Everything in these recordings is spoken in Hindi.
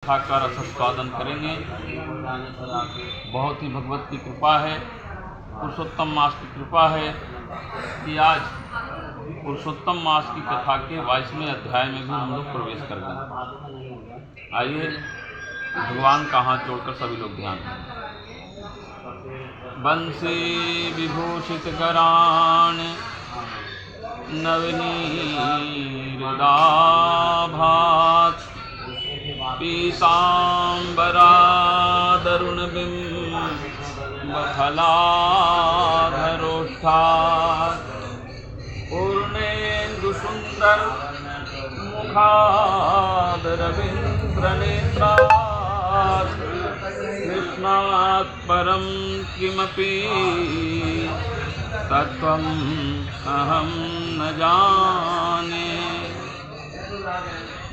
कथा का रसस्वादन करेंगे। बहुत ही भगवत की कृपा है, पुरुषोत्तम मास की कृपा है कि आज पुरुषोत्तम मास की कथा के 22वें अध्याय में भी हम लोग प्रवेश कर गए। आइए भगवान का हाथ जोड़कर सभी लोग ध्यान दें। बंसी विभूषित कराण नवनीरदाभात पीताम्बरादरुण बिम्बफलाधरोष्ठात् पूर्णेन्दु सुंदर मुखादरविन्द्रनेत्रात् कृष्णात् परं किमपि तत्त्वम् अहं न जाने।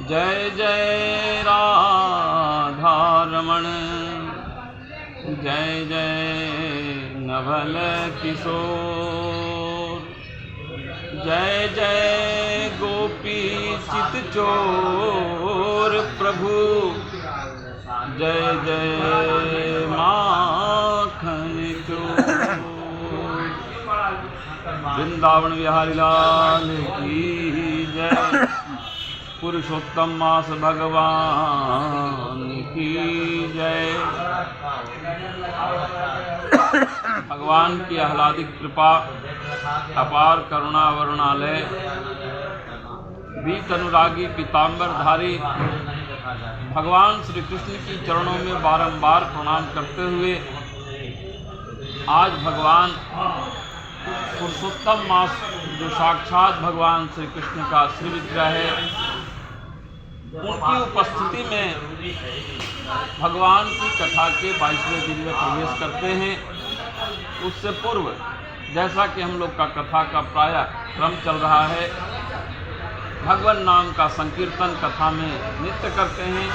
जय जय राधारमण, जय जय नवल किशोर, जय जय गोपी चितचोर प्रभु, जय जय माखन चोर। वृंदावन बिहारी लाल की जय। पुरुषोत्तम मास भगवान की जय। भगवान की आह्लादिक कृपा, अपार करुणा वरुणालय, बीत अनुरागी पीताम्बरधारी भगवान श्री कृष्ण की चरणों में बारंबार प्रणाम करते हुए आज भगवान पुरुषोत्तम मास जो साक्षात भगवान श्री कृष्ण का श्री विग्रह है, उनकी उपस्थिति में भगवान की कथा के 22वें दिन में प्रवेश करते हैं। उससे पूर्व जैसा कि हम लोग का कथा का प्राय क्रम चल रहा है, भगवान नाम का संकीर्तन कथा में नित्य करते हैं।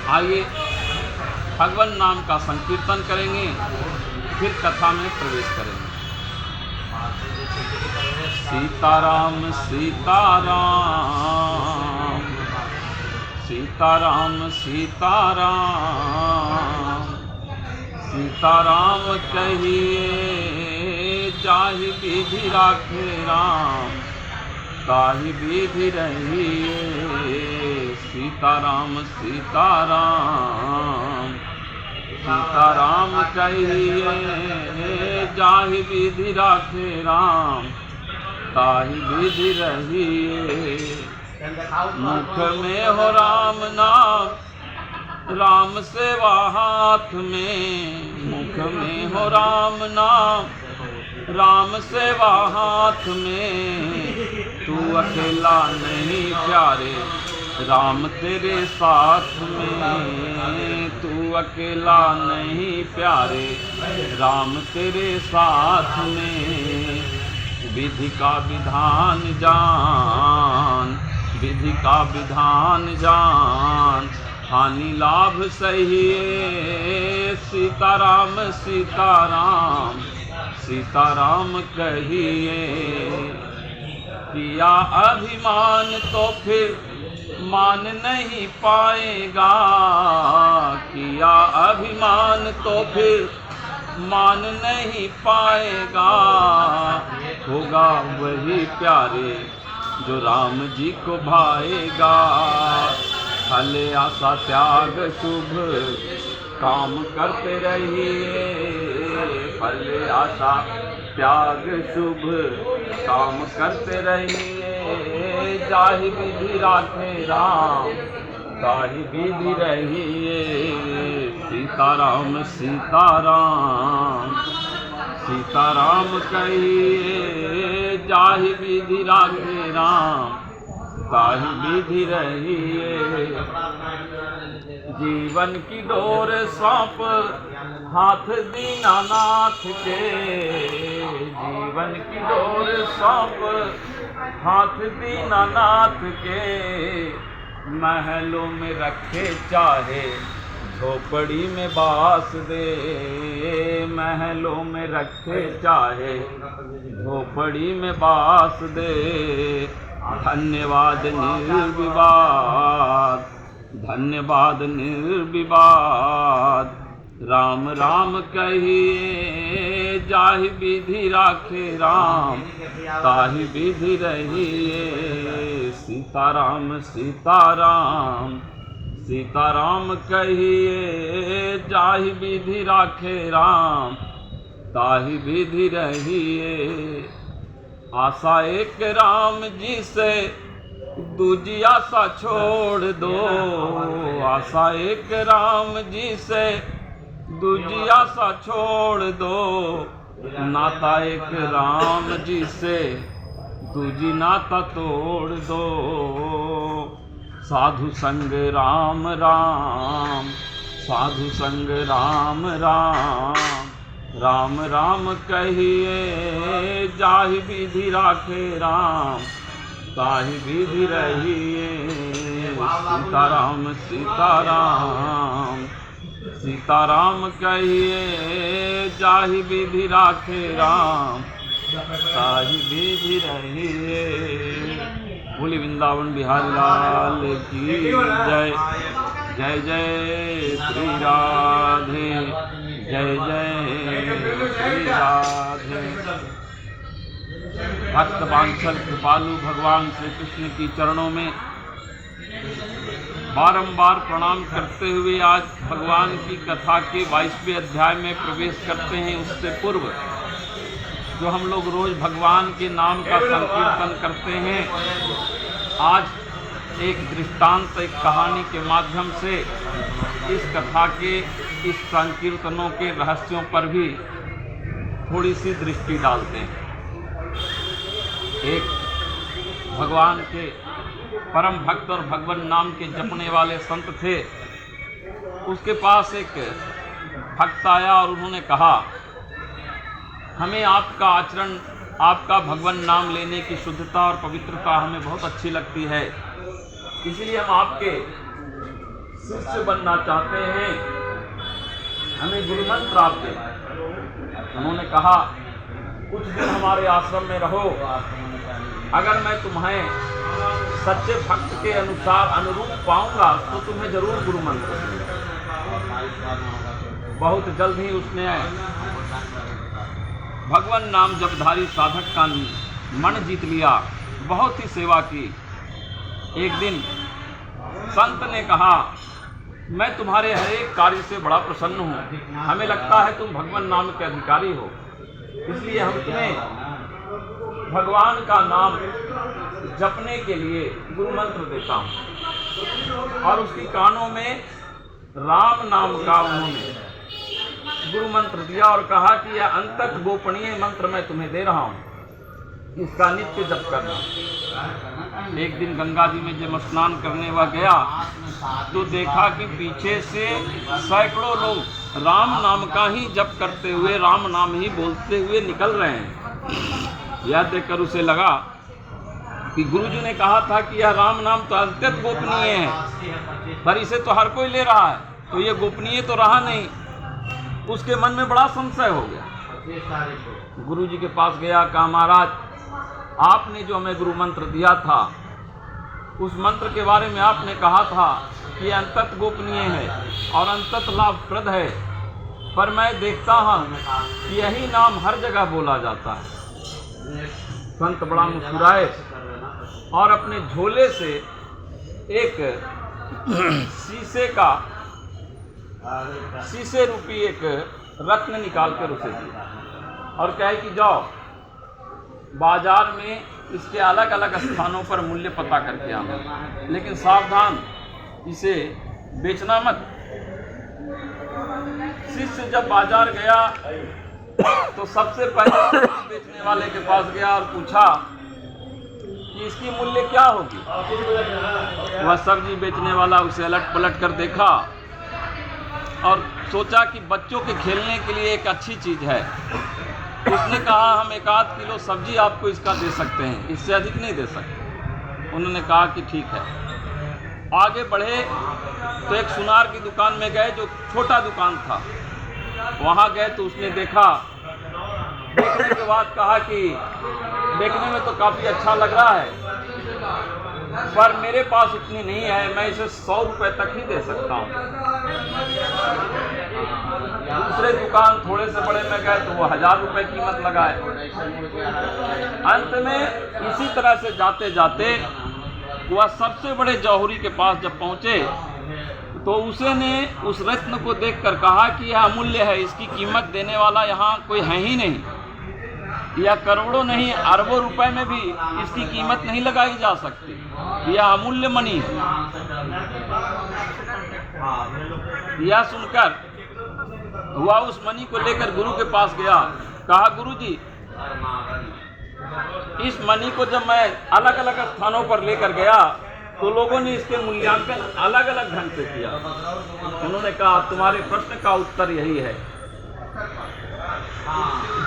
आइए भगवान नाम का संकीर्तन करेंगे, फिर कथा में प्रवेश करेंगे। सीताराम सीताराम, सीताराम सीताराम, सीताराम कहिए जाहि विधि राखे राम, ताहि विधि रहिए। सीताराम सीताराम, सीताराम कहिए जाहि विधि राखे राम, ताहि विधि रहिए। मुख में हो राम नाम, राम सेवा हाथ में। मुख में हो राम नाम, राम सेवा हाथ में। तू अकेला नहीं प्यारे, राम तेरे साथ में। तू अकेला नहीं प्यारे, राम तेरे साथ में। विधि का विधान जान, विधि का विधान जान, हानि लाभ सही। सीताराम सीताराम, सीताराम कहिए। किया अभिमान तो फिर मान नहीं पाएगा, किया अभिमान तो फिर मान नहीं पाएगा। होगा वही प्यारे जो राम जी को भाएगा। भले आशा त्याग शुभ काम करते रहिए। भले आशा त्याग शुभ काम करते रहिए। जाहि विधि राखे राम, ताहि विधि रहिए। सीताराम सीताराम, सीताराम कहिए जाहि विधि राखे राम, ताहि विधि रहिए। जीवन की डोर सौंप हाथ दीनानाथ के। जीवन की डोर सौंप हाथ दीनानाथ के। महलों में रखे चाहे झोपड़ी में बास दे। महलों में रखे चाहे झोपड़ी में बास दे। धन्यवाद निर्विवाद, धन्यवाद निर्विवाद। राम राम कहिए जाहि विधि राखे राम, ताहि विधि रहिए। सीताराम सीताराम सीताराम कहिए जाहि विधि राखे राम, ताहि विधि रहिए। आशा एक राम जी से दूजी आशा छोड़ दो, आशा एक राम जी से दूजी आशा छोड़ दो। नाता एक राम जी से दूजी नाता तोड़ दो। साधु संग राम राम, साधु संग राम राम। राम राम कहिए जाहि विधि राखे राम, ताहि विधि रहिए। सीताराम सीताराम सीताराम कहिए जाहि विधि राखे राम, ताहि विधि रहिए। बोली वृंदावन बिहारी लाल की जय। जय जय श्री राधे, जय जय श्री राधे। भक्त वांछल कृपालु भगवान श्री कृष्ण की चरणों में बारंबार प्रणाम करते हुए आज भगवान की कथा के 22वें अध्याय में प्रवेश करते हैं। उससे पूर्व जो हम लोग रोज भगवान के नाम का संकीर्तन करते हैं, आज एक दृष्टांत, एक कहानी के माध्यम से इस कथा के, इस संकीर्तनों के रहस्यों पर भी थोड़ी सी दृष्टि डालते हैं। एक भगवान के परम भक्त और भगवान नाम के जपने वाले संत थे। उसके पास एक भक्त आया और उन्होंने कहा, हमें आपका आचरण, आपका भगवान नाम लेने की शुद्धता और पवित्रता हमें बहुत अच्छी लगती है, इसलिए हम आपके शिष्य बनना चाहते हैं, हमें गुरुमंत्र आप दें। उन्होंने कहा, कुछ दिन हमारे आश्रम में रहो, अगर मैं तुम्हें सच्चे भक्त के अनुसार अनुरूप पाऊंगा तो तुम्हें जरूर गुरुमंत्र दूंगा। बहुत जल्द ही उसने भगवान नाम जपधारी साधक का मन जीत लिया, बहुत ही सेवा की। एक दिन संत ने कहा, मैं तुम्हारे हर एक कार्य से बड़ा प्रसन्न हूँ, हमें लगता है तुम भगवान नाम के अधिकारी हो, इसलिए हम तुम्हें भगवान का नाम जपने के लिए गुरुमंत्र देता हूँ। और उसकी कानों में राम नाम का उन्होंने गुरुमंत्र दिया और कहा कि यह अंतत गोपनीय मंत्र मैं तुम्हें दे रहा हूँ, इसका नित्य जप करना। एक दिन गंगा जी में जब स्नान करने वह गया तो देखा कि पीछे से सैकड़ों लोग राम नाम का ही जप करते हुए, राम नाम ही बोलते हुए निकल रहे हैं। यह देखकर उसे लगा कि गुरुजी ने कहा था कि यह राम नाम तो अत्यंत गोपनीय है, पर इसे तो हर कोई ले रहा है, तो यह गोपनीय तो रहा नहीं। उसके मन में बड़ा संशय हो गया। गुरुजी के पास गया, कहा, महाराज आपने जो हमें गुरु मंत्र दिया था, उस मंत्र के बारे में आपने कहा था कि अंतत गोपनीय है और अंतत लाभप्रद है, पर मैं देखता हूँ कि यही नाम हर जगह बोला जाता है। संत बड़ा मुस्कुराए और अपने झोले से एक शीशे रूपी एक रत्न निकाल कर उसे दिया और कहे कि जाओ बाजार में इसके अलग अलग स्थानों पर मूल्य पता करके आना, लेकिन सावधान, इसे बेचना मत। शिष्य जब बाजार गया तो सबसे पहले बेचने वाले के पास गया और पूछा कि इसकी मूल्य क्या होगी। वह सब्जी बेचने वाला उसे अलट पलट कर देखा और सोचा कि बच्चों के खेलने के लिए एक अच्छी चीज़ है। उसने कहा, हम 1-8 किलो सब्जी आपको इसका दे सकते हैं, इससे अधिक नहीं दे सकते। उन्होंने कहा कि ठीक है। आगे बढ़े तो एक सुनार की दुकान में गए, जो छोटा दुकान था। वहाँ गए तो उसने देखा, देखने के बाद कहा कि देखने में तो काफ़ी अच्छा लग रहा है, पर मेरे पास इतनी नहीं है, मैं इसे 100 रुपए तक ही दे सकता हूँ। दूसरे दुकान थोड़े से बड़े में गए तो वो 1000 रुपए कीमत लगाए। अंत में इसी तरह से जाते जाते वह सबसे बड़े जौहरी के पास जब पहुंचे तो उसे ने उस रत्न को देखकर कहा कि यह अमूल्य है, इसकी कीमत देने वाला यहाँ कोई है ही नहीं, यह करोड़ों नहीं अरबों रुपए में भी इसकी कीमत नहीं लगाई जा सकती, यह अमूल्य मणि है। यह सुनकर वह उस मणि को लेकर गुरु के पास गया। कहा, गुरु जी, इस मणि को जब मैं अलग अलग स्थानों पर लेकर गया तो लोगों ने इसके मूल्यांकन अलग अलग ढंग से किया। उन्होंने कहा, तुम्हारे प्रश्न का उत्तर यही है,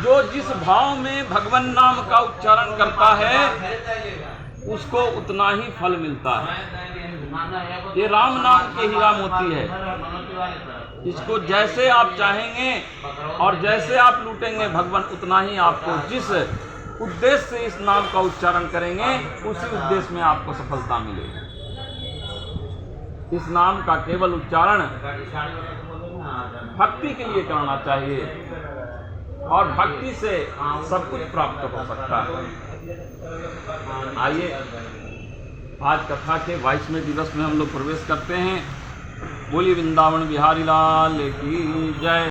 जो जिस भाव में भगवान नाम का उच्चारण करता है उसको उतना ही फल मिलता है। ये राम नाम की हीरा मोती है, इसको जैसे आप चाहेंगे और जैसे आप लूटेंगे भगवान उतना ही आपको, जिस उद्देश्य से इस नाम का उच्चारण करेंगे उसी उद्देश्य में आपको सफलता मिलेगी। इस नाम का केवल उच्चारण भक्ति के लिए करना चाहिए और भक्ति से सब कुछ प्राप्त हो सकता है। आइए आज कथा के 22वें दिवस में हम लोग प्रवेश करते हैं। बोलिए वृंदावन बिहारी लाल की जय।